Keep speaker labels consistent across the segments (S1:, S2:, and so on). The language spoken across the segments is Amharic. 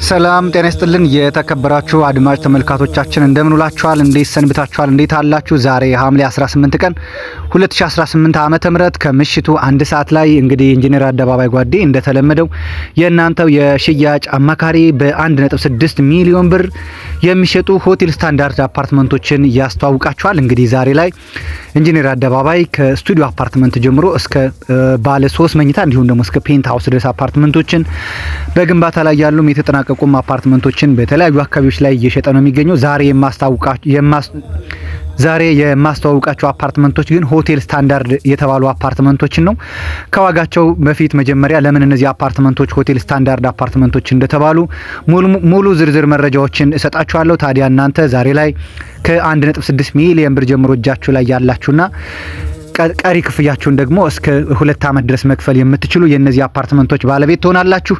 S1: ሰላም ጤና ይስጥልን የተከበራችሁ አድማጭ ተመልካቾቻችን እንደምን ውላችኋል? እንዴት ሰንብታችኋል? እንዴት አላችሁ? ዛሬ ሐምሌ 18 ቀን 2018 ዓመተ ምህረት ከምሽቱ 1 ሰዓት ላይ እንግዲህ ኢንጂነር አደባባይ ጓዴ እንደተለመደው የእናንተው የሽያጭ አማካሪ በ1.6 ሚሊዮን ብር የሚሸጡ ሆቴል ስታንዳርድ አፓርትመንቶችን ያስተዋውቃችኋል። እንግዲህ ዛሬ ላይ ኢንጂነር አደባባይ ከስቱዲዮ አፓርትመንት ጀምሮ እስከ ባለ 3 መኝታ እንዲሁም ደግሞ እስከ ፔንት ሃውስ ድረስ አፓርትመንቶችን በግንባታ ላይ ያሉ የተጠናቀቁም አፓርትመንቶችን በተለያዩ አካባቢዎች ላይ እየሸጠ ነው የሚገኘው። ዛሬ የማስተዋውቃቸው አፓርትመንቶች ግን ሆቴል ስታንዳርድ የተባሉ አፓርትመንቶችን ነው። ከዋጋቸው በፊት መጀመሪያ ለምን እነዚህ አፓርትመንቶች ሆቴል ስታንዳርድ አፓርትመንቶች እንደተባሉ ሙሉ ዝርዝር መረጃዎችን እሰጣችኋለሁ። ታዲያ እናንተ ዛሬ ላይ ከ1.6 ሚሊዮን ብር ጀምሮ እጃችሁ ላይ ያላችሁና ቀሪ ክፍያችሁን ደግሞ እስከ 2 ዓመት ድረስ መክፈል የምትችሉ የነዚህ አፓርትመንቶች ባለቤት ትሆናላችሁ።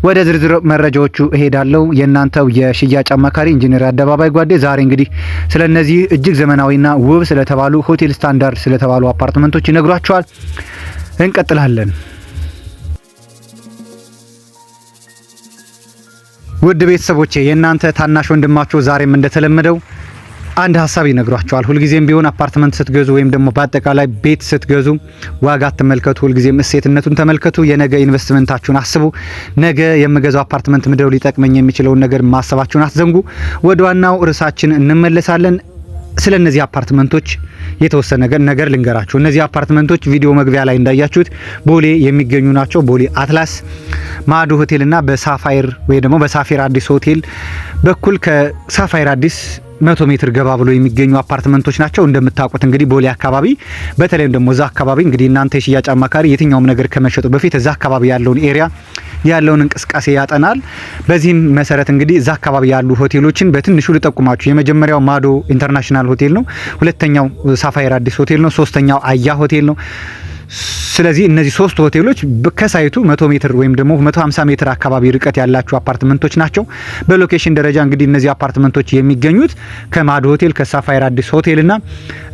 S1: ወደ ዝርዝር መረጃዎቹ እሄዳለሁ። የእናንተው የሽያጭ አማካሪ ኢንጂነር አደባባይ ጓዴ ዛሬ እንግዲህ ስለነዚህ እጅግ ዘመናዊና ውብ ስለተባሉ ሆቴል ስታንዳርድ ስለተባሉ አፓርትመንቶች ይነግሯችኋል። እንቀጥላለን። ውድ ቤተሰቦቼ የእናንተ ታናሽ ወንድማችሁ ዛሬም እንደተለመደው አንድ ሀሳብ ይነግሯቸዋል። ሁልጊዜም ቢሆን አፓርትመንት ስትገዙ ወይም ደግሞ በአጠቃላይ ቤት ስትገዙ ዋጋ ተመልከቱ፣ ሁልጊዜም እሴትነቱን ተመልከቱ፣ የነገ ኢንቨስትመንታችሁን አስቡ። ነገ የምገዛው አፓርትመንት ምድረው ሊጠቅመኝ የሚችለውን ነገር ማሰባችሁን አትዘንጉ። ወደ ዋናው ርዕሳችን እንመለሳለን። ስለ እነዚህ አፓርትመንቶች የተወሰነ ነገር ልንገራችሁ። እነዚህ አፓርትመንቶች ቪዲዮ መግቢያ ላይ እንዳያችሁት ቦሌ የሚገኙ ናቸው። ቦሌ አትላስ ማዶ ሆቴልና በሳፋይር ወይ ደግሞ በሳፊር አዲስ ሆቴል በኩል ከሳፋይር አዲስ 100 ሜትር ገባ ብሎ የሚገኙ አፓርትመንቶች ናቸው። እንደምታውቁት እንግዲህ ቦሌ አካባቢ በተለይም ደግሞ እዛ አካባቢ እንግዲህ እናንተ የሽያጭ አማካሪ የትኛውም ነገር ከመሸጡ በፊት እዛ አካባቢ ያለውን ኤሪያ ያለውን እንቅስቃሴ ያጠናል። በዚህም መሰረት እንግዲህ እዛ አካባቢ ያሉ ሆቴሎችን በትንሹ ልጠቁማችሁ። የመጀመሪያው ማዶ ኢንተርናሽናል ሆቴል ነው። ሁለተኛው ሳፋይር አዲስ ሆቴል ነው። ሶስተኛው አያ ሆቴል ነው። ስለዚህ እነዚህ 3 ሆቴሎች ከሳይቱ 100 ሜትር ወይም ደግሞ 150 ሜትር አካባቢ ርቀት ያላቸው አፓርትመንቶች ናቸው። በሎኬሽን ደረጃ እንግዲህ እነዚህ አፓርትመንቶች የሚገኙት ከማዶ ሆቴል ከሳፋይር አዲስ ሆቴልና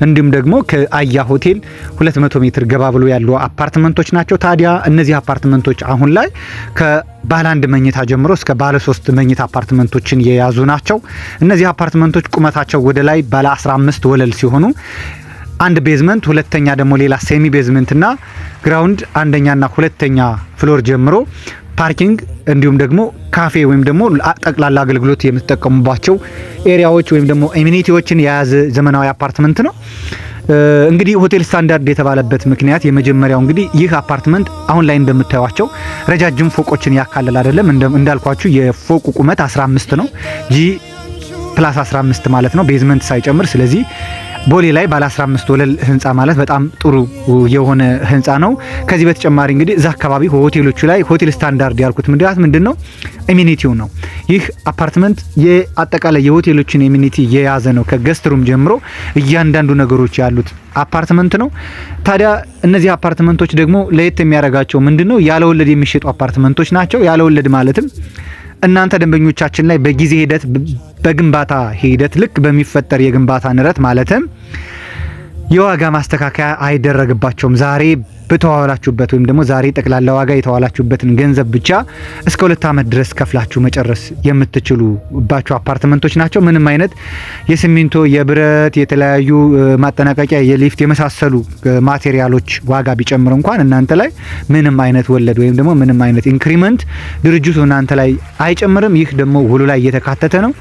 S1: እንዲሁም ደግሞ ከአያ ሆቴል 200 ሜትር ገባ ብሎ ያሉ አፓርትመንቶች ናቸው። ታዲያ እነዚህ አፓርትመንቶች አሁን ላይ ከባለ 1 መኝታ ጀምሮ እስከ ባለ 3 መኝታ አፓርትመንቶችን የያዙ ናቸው። እነዚህ አፓርትመንቶች ቁመታቸው ወደ ላይ ባለ 15 ወለል ሲሆኑ አንድ ቤዝመንት፣ ሁለተኛ ደግሞ ሌላ ሴሚ ቤዝመንት እና ግራውንድ አንደኛና ሁለተኛ ፍሎር ጀምሮ ፓርኪንግ እንዲሁም ደግሞ ካፌ ወይም ደግሞ ጠቅላላ አገልግሎት የምትጠቀሙባቸው ኤሪያዎች ወይም ደግሞ አሚኒቲዎችን የያዘ ዘመናዊ አፓርትመንት ነው። እንግዲህ ሆቴል ስታንዳርድ የተባለበት ምክንያት የመጀመሪያው እንግዲህ ይህ አፓርትመንት አሁን ላይ እንደምታዩቸው ረጃጅም ፎቆችን ያካለል አይደለም። እንዳልኳችሁ የፎቁ ቁመት 15 ነው። ጂ+ 15 ማለት ነው ቤዝመንት ሳይጨምር። ስለዚህ ቦሌ ላይ ባለ 15 ወለል ህንጻ ማለት በጣም ጥሩ የሆነ ህንጻ ነው። ከዚህ በተጨማሪ እንግዲህ እዛ አካባቢ ሆቴሎቹ ላይ ሆቴል ስታንዳርድ ያልኩት ምንድነው አሚኒቲው ነው። ይህ አፓርትመንት የአጠቃላይ የሆቴሎችን አሚኒቲ የያዘ ነው። ከገስትሩም ጀምሮ እያንዳንዱ ነገሮች ያሉት አፓርትመንት ነው። ታዲያ እነዚህ አፓርትመንቶች ደግሞ ለየት የሚያደርጋቸው ምንድነው? ያለ ወለድ የሚሸጡ አፓርትመንቶች ናቸው። ያለ ወለድ ማለትም እናንተ ደንበኞቻችን ላይ በጊዜ ሂደት በግንባታ ሂደት ልክ በሚፈጠር የግንባታ ንረት ማለትም የዋጋ ማስተካከያ አይደረግባቸውም። ዛሬ በተዋዋላችሁበት ወይም ደግሞ ዛሬ ጠቅላላ ዋጋ የተዋላችሁበትን ገንዘብ ብቻ እስከ 2 ዓመት ድረስ ከፍላችሁ መጨረስ የምትችሉባቸው አፓርትመንቶች ናቸው። ምንም አይነት የሲሚንቶ፣ የብረት፣ የተለያዩ ማጠናቀቂያ፣ የሊፍት የመሳሰሉ ማቴሪያሎች ዋጋ ቢጨምር እንኳን እናንተ ላይ ምንም አይነት ወለድ ወይም ደግሞ ምንም አይነት ኢንክሪመንት ድርጅቱ እናንተ ላይ አይጨምርም። ይህ ደግሞ ውሉ ላይ እየተካተተ ነው።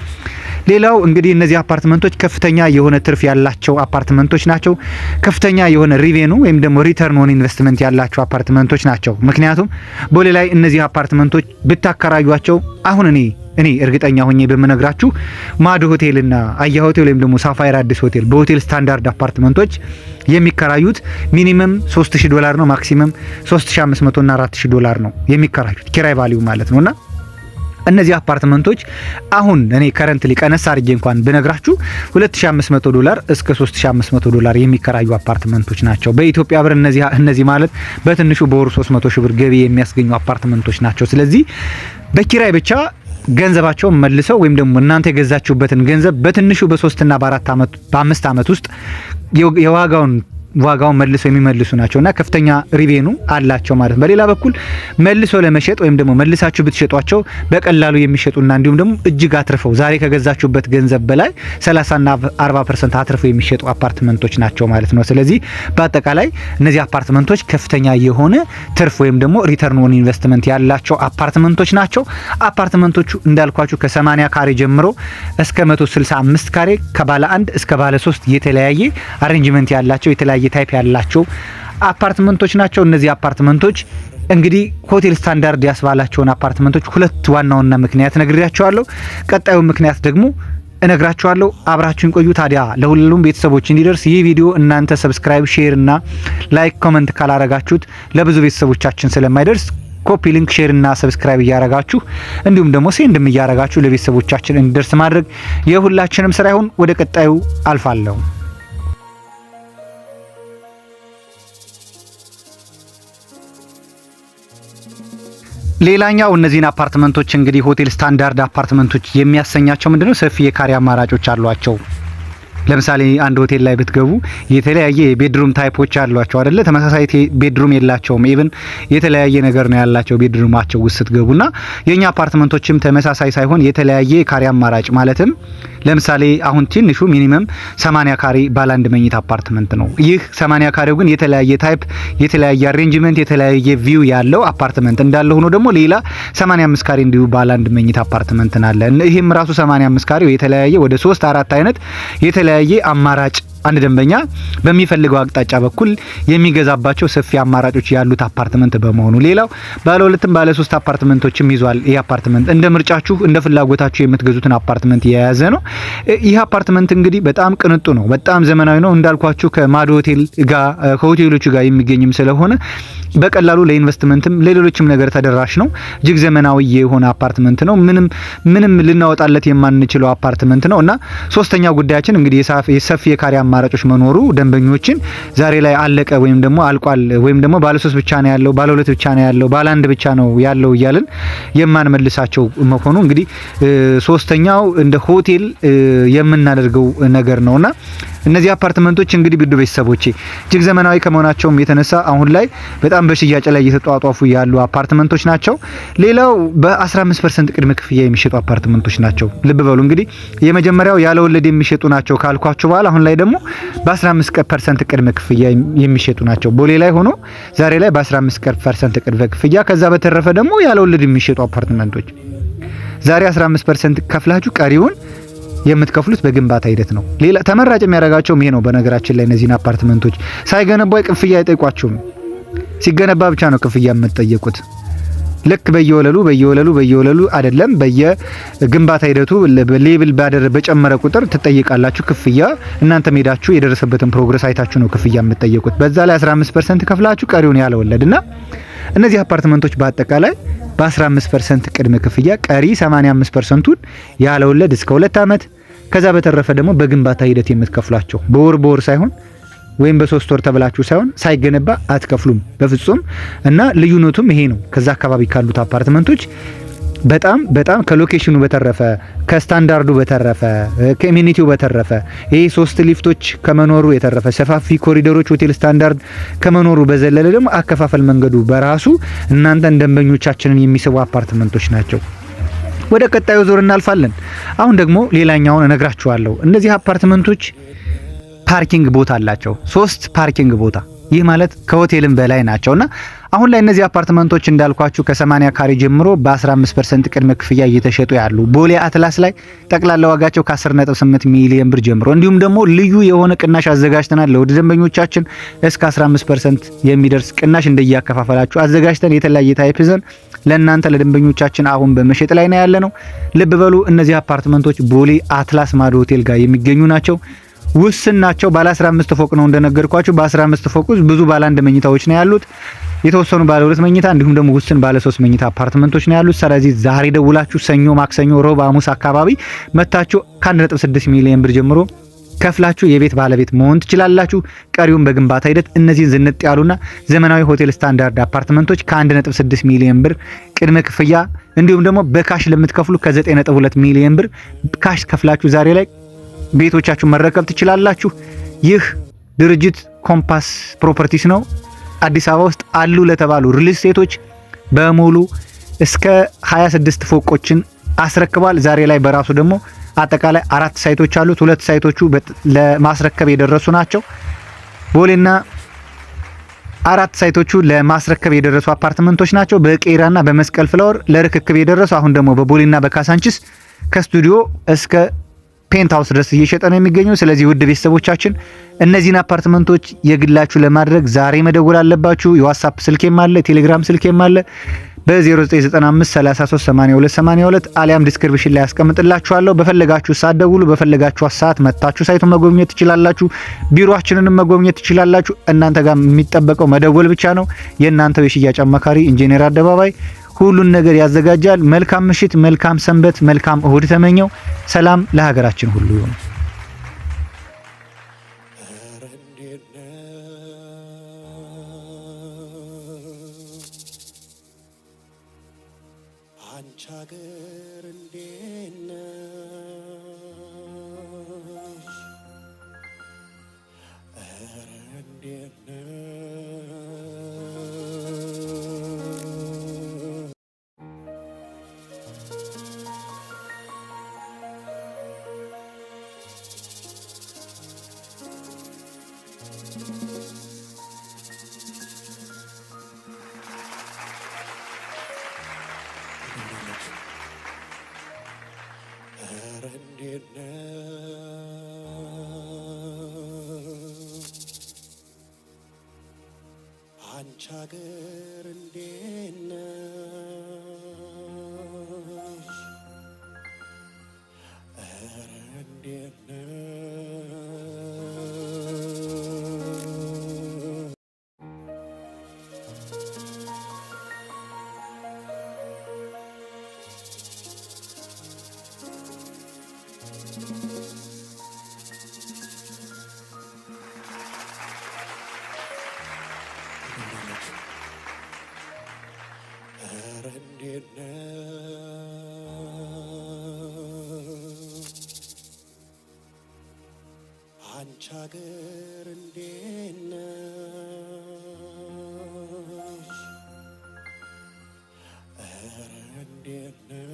S1: ሌላው እንግዲህ እነዚህ አፓርትመንቶች ከፍተኛ የሆነ ትርፍ ያላቸው አፓርትመንቶች ናቸው። ከፍተኛ የሆነ ሪቬኑ ወይም ደግሞ ሪተርን ኦን ኢንቨስትመንት ያላቸው አፓርትመንቶች ናቸው። ምክንያቱም ቦሌ ላይ እነዚህ አፓርትመንቶች ብታከራዩቸው አሁን እኔ እርግጠኛ ሆኜ በመነግራችሁ ማዶ ሆቴልና አያ ሆቴል ወይም ደግሞ ሳፋይር አዲስ ሆቴል በሆቴል ስታንዳርድ አፓርትመንቶች የሚከራዩት ሚኒመም $3000 ነው። ማክሲመም $3500 እና $4000 ነው የሚከራዩት ኪራይ ቫልዩ ማለት ነውና እነዚህ አፓርትመንቶች አሁን እኔ ከረንትሊ ቀነስ አድርጌ እንኳን ብነግራችሁ $2500 እስከ $3500 የሚከራዩ አፓርትመንቶች ናቸው። በኢትዮጵያ ብር እነዚህ ማለት በትንሹ በወሩ 300,000 ብር ገቢ የሚያስገኙ አፓርትመንቶች ናቸው። ስለዚህ በኪራይ ብቻ ገንዘባቸውን መልሰው ወይም ደግሞ እናንተ የገዛችሁበትን ገንዘብ በትንሹ በ3 እና በ4 ዓመት በ5 ዓመት ውስጥ የዋጋውን ዋጋውን መልሶ የሚመልሱ ናቸውና ከፍተኛ ሪቬኑ አላቸው ማለት ነው። በሌላ በኩል መልሶ ለመሸጥ ወይም ደግሞ መልሳችሁ ብትሸጧቸው በቀላሉ የሚሸጡና እንዲሁም ደግሞ እጅግ አትርፈው ዛሬ ከገዛችሁበት ገንዘብ በላይ 30 እና 40% አትርፈው የሚሸጡ አፓርትመንቶች ናቸው ማለት ነው። ስለዚህ በአጠቃላይ እነዚህ አፓርትመንቶች ከፍተኛ የሆነ ትርፍ ወይም ደግሞ ሪተርን ኦን ኢንቨስትመንት ያላቸው አፓርትመንቶች ናቸው። አፓርትመንቶቹ እንዳልኳችሁ ከ80 ካሬ ጀምሮ እስከ 165 ካሬ ከባለ 1 እስከ ባለ 3 የተለያየ አሬንጅመንት ያላቸው የተለያየ ታይፕ ያላቸው አፓርትመንቶች ናቸው። እነዚህ አፓርትመንቶች እንግዲህ ሆቴል ስታንዳርድ ያስባላቸውን አፓርትመንቶች ሁለት ዋናውና ምክንያት ነግሬያቸዋለሁ። ቀጣዩ ምክንያት ደግሞ እነግራችኋለሁ። አብራችሁን ቆዩ። ታዲያ ለሁሉም ቤተሰቦች እንዲደርስ ይህ ቪዲዮ እናንተ ሰብስክራይብ፣ ሼር እና ላይክ ኮሜንት ካላረጋችሁት ለብዙ ቤተሰቦቻችን ስለማይደርስ ኮፒ ሊንክ ሼር እና ሰብስክራይብ እያረጋችሁ እንዲሁም ደግሞ ሴንድም እያረጋችሁ ለቤተሰቦቻችን እንዲደርስ ማድረግ የሁላችንም ስራ ይሁን። ወደ ቀጣዩ አልፋለሁ። ሌላኛው እነዚህን አፓርትመንቶች እንግዲህ ሆቴል ስታንዳርድ አፓርትመንቶች የሚያሰኛቸው ምንድነው? ሰፊ የካሬ አማራጮች አሏቸው። ለምሳሌ አንድ ሆቴል ላይ ብትገቡ የተለያየ ቤድሩም ታይፖች አሏቸው አይደለ? ተመሳሳይ ቤድሩም የላቸውም። ኢቭን የተለያየ ነገር ነው ያላቸው ቤድሩማቸው ውስጥ ስትገቡና የኛ አፓርትመንቶችም ተመሳሳይ ሳይሆን የተለያየ ካሬ አማራጭ ማለትም ለምሳሌ አሁን ትንሹ ሚኒመም 80 ካሬ ባለ አንድ መኝታ አፓርትመንት ነው። ይህ 80 ካሬው ግን የተለያየ ታይፕ፣ የተለያየ አሬንጅመንት፣ የተለያየ ቪው ያለው አፓርትመንት እንዳለ ሆኖ ደግሞ ሌላ 85 ካሬ እንዲሁ ባለ አንድ መኝታ አፓርትመንት አለ። ይሄም ራሱ 85 ካሬው የተለያየ ወደ 3 4 አይነት የተለያየ አማራጭ አንድ ደንበኛ በሚፈልገው አቅጣጫ በኩል የሚገዛባቸው ሰፊ አማራጮች ያሉት አፓርትመንት በመሆኑ ሌላው ባለ ሁለትም ባለ 3 አፓርትመንቶችም ይዟል። ይህ አፓርትመንት እንደ ምርጫችሁ እንደ ፍላጎታችሁ የምትገዙትን አፓርትመንት የያዘ ነው። ይህ አፓርትመንት እንግዲህ በጣም ቅንጡ ነው፣ በጣም ዘመናዊ ነው። እንዳልኳችሁ ከማዶ ሆቴል ጋር ከሆቴሎቹ ጋር የሚገኝም ስለሆነ በቀላሉ ለኢንቨስትመንትም ለሌሎችም ነገር ተደራሽ ነው። እጅግ ዘመናዊ የሆነ አፓርትመንት ነው። ምንም ልናወጣለት የማንችለው አፓርትመንት ነው እና ሶስተኛው ጉዳያችን እንግዲህ የሰፊ የካሬ አማራጮች መኖሩ ደንበኞችን ዛሬ ላይ አለቀ ወይም ደግሞ አልቋል ወይም ደግሞ ባለ 3 ብቻ ነው ያለው፣ ባለ 2 ብቻ ነው ያለው፣ ባለ 1 ብቻ ነው ያለው እያልን የማንመልሳቸው መሆኑ እንግዲህ ሶስተኛው እንደ ሆቴል የምናደርገው ነገር ነውና እነዚህ አፓርትመንቶች እንግዲህ ብዱ ቤተሰቦቼ እጅግ ዘመናዊ ከመሆናቸውም የተነሳ አሁን ላይ በጣም በሽያጭ ላይ እየተጧጧፉ ያሉ አፓርትመንቶች ናቸው። ሌላው በ15% ቅድመ ክፍያ የሚሸጡ አፓርትመንቶች ናቸው። ልብ በሉ እንግዲህ የመጀመሪያው ያለ ወለድ የሚሸጡ ናቸው ካልኳችሁ በኋላ አሁን ላይ ደግሞ በ15% ቅድመ ክፍያ የሚሸጡ ናቸው። ቦሌ ላይ ሆኖ ዛሬ ላይ በ15% ቅድመ ክፍያ፣ ከዛ በተረፈ ደግሞ ያለ ወለድ የሚሸጡ አፓርትመንቶች ዛሬ 15% ከፍላችሁ ቀሪውን የምትከፍሉት በግንባታ ሂደት ነው። ሌላ ተመራጭ የሚያደርጋቸው ይሄ ነው። በነገራችን ላይ እነዚህን አፓርትመንቶች ሳይገነባ ክፍያ አይጠይቋችሁም። ሲገነባ ብቻ ነው ክፍያ የምትጠየቁት። ልክ በየወለሉ አይደለም፣ በየግንባታ ሂደቱ ሌቭል በጨመረ ቁጥር ትጠይቃላችሁ ክፍያ። እናንተ ሄዳችሁ የደረሰበትን ፕሮግረስ አይታችሁ ነው ክፍያ የምትጠየቁት። በዛ ላይ 15% ከፍላችሁ ቀሪውን ያለ ወለድና እነዚህ አፓርትመንቶች በአጠቃላይ በ15% ቅድመ ክፍያ ቀሪ 85%ቱን ያለ ወለድ እስከ 2 አመት፣ ከዛ በተረፈ ደግሞ በግንባታ ሂደት የምትከፍሏቸው በወር ሳይሆን ወይም በ3 ወር ተብላችሁ ሳይሆን ሳይገነባ አትከፍሉም በፍጹም። እና ልዩነቱም ይሄ ነው። ከዛ አካባቢ ካሉት አፓርትመንቶች በጣም ከሎኬሽኑ በተረፈ ከስታንዳርዱ በተረፈ ከኢሚኒቲው በተረፈ ይሄ 3 ሊፍቶች ከመኖሩ የተረፈ ሰፋፊ ኮሪደሮች ሆቴል ስታንዳርድ ከመኖሩ በዘለለ ደግሞ አከፋፈል መንገዱ በራሱ እናንተን ደንበኞቻችንን የሚስቡ አፓርትመንቶች ናቸው። ወደ ቀጣዩ ዙር እናልፋለን። አሁን ደግሞ ሌላኛውን እነግራችኋለሁ። እነዚህ አፓርትመንቶች ፓርኪንግ ቦታ አላቸው። 3 ፓርኪንግ ቦታ፣ ይህ ማለት ከሆቴልም በላይ ናቸውና አሁን ላይ እነዚህ አፓርትመንቶች እንዳልኳችሁ ከ80 ካሬ ጀምሮ በ15% ቅድመ ክፍያ እየተሸጡ ያሉ ቦሌ አትላስ ላይ ጠቅላላ ዋጋቸው ከ10.8 ሚሊዮን ብር ጀምሮ እንዲሁም ደግሞ ልዩ የሆነ ቅናሽ አዘጋጅተናል ለውድ ደንበኞቻችን እስከ 15% የሚደርስ ቅናሽ እንደያከፋፈላችሁ አዘጋጅተን የተለያየ ታይፕ ይዘን ለእናንተ ለደንበኞቻችን አሁን በመሸጥ ላይ ነው ያለነው። ልብ በሉ እነዚህ አፓርትመንቶች ቦሌ አትላስ ማዶ ሆቴል ጋር የሚገኙ ናቸው። ውስን ናቸው። ባለ 15 ፎቅ ነው እንደነገርኳችሁ። በ15 ፎቅ ውስጥ ብዙ ባለ 1 መኝታዎች ነው ያሉት፣ የተወሰኑ ባለ 2 መኝታ እንዲሁም ደግሞ ውስን ባለ 3 መኝታ አፓርትመንቶች ነው ያሉት። ስለዚህ ዛሬ ደውላችሁ ሰኞ፣ ማክሰኞ፣ ሮብ፣ ሐሙስ አካባቢ መታችሁ ከ1.6 ሚሊዮን ብር ጀምሮ ከፍላችሁ የቤት ባለቤት መሆን ትችላላችሁ። ቀሪውን በግንባታ ሂደት እነዚህን ዝንጥ ያሉና ዘመናዊ ሆቴል ስታንዳርድ አፓርትመንቶች ከ1.6 ሚሊዮን ብር ቅድመ ክፍያ እንዲሁም ደግሞ በካሽ ለምትከፍሉ ከ9.2 ሚሊዮን ብር ካሽ ከፍላችሁ ዛሬ ላይ ቤቶቻችሁ መረከብ ትችላላችሁ። ይህ ድርጅት ኮምፓስ ፕሮፐርቲስ ነው። አዲስ አበባ ውስጥ አሉ ለተባሉ ሪል ስቴቶች በሙሉ እስከ 26 ፎቆችን አስረክቧል። ዛሬ ላይ በራሱ ደግሞ አጠቃላይ 4 ሳይቶች አሉት። 2 ሳይቶቹ ለማስረከብ የደረሱ ናቸው። ቦሌና 4 ሳይቶቹ ለማስረከብ የደረሱ አፓርትመንቶች ናቸው። በቄራና በመስቀል ፍላወር ለርክክብ የደረሱ አሁን ደግሞ በቦሌና በካሳንቺስ ከስቱዲዮ እስከ ፔንት ሃውስ ድረስ እየሸጠ ነው የሚገኘው። ስለዚህ ውድ ቤተሰቦቻችን እነዚህን አፓርትመንቶች የግላችሁ ለማድረግ ዛሬ መደወል አለባችሁ። የዋትስአፕ ስልኬም አለ፣ ቴሌግራም ስልኬም አለ በ0995 33 82 82 አሊያም ዲስክሪፕሽን ላይ ያስቀምጥላችኋለሁ። በፈለጋችሁ ሰዓት ደውሉ። በፈለጋችሁ ሰዓት መታችሁ ሳይቱን መጎብኘት ትችላላችሁ። ቢሮአችንንም መጎብኘት ትችላላችሁ። እናንተ ጋር የሚጠበቀው መደወል ብቻ ነው። የእናንተው የሽያጭ አማካሪ ኢንጂነር አደባባይ ሁሉን ነገር ያዘጋጃል። መልካም ምሽት፣ መልካም ሰንበት፣ መልካም እሁድ ተመኘው። ሰላም ለሀገራችን ሁሉ ይሁን።
S2: አንቺ አገር እንዴት ነሽ? ኧረ እንዴት አንቺ አገር እንዴት ነሽ? ኧረ እንዴት ነሽ?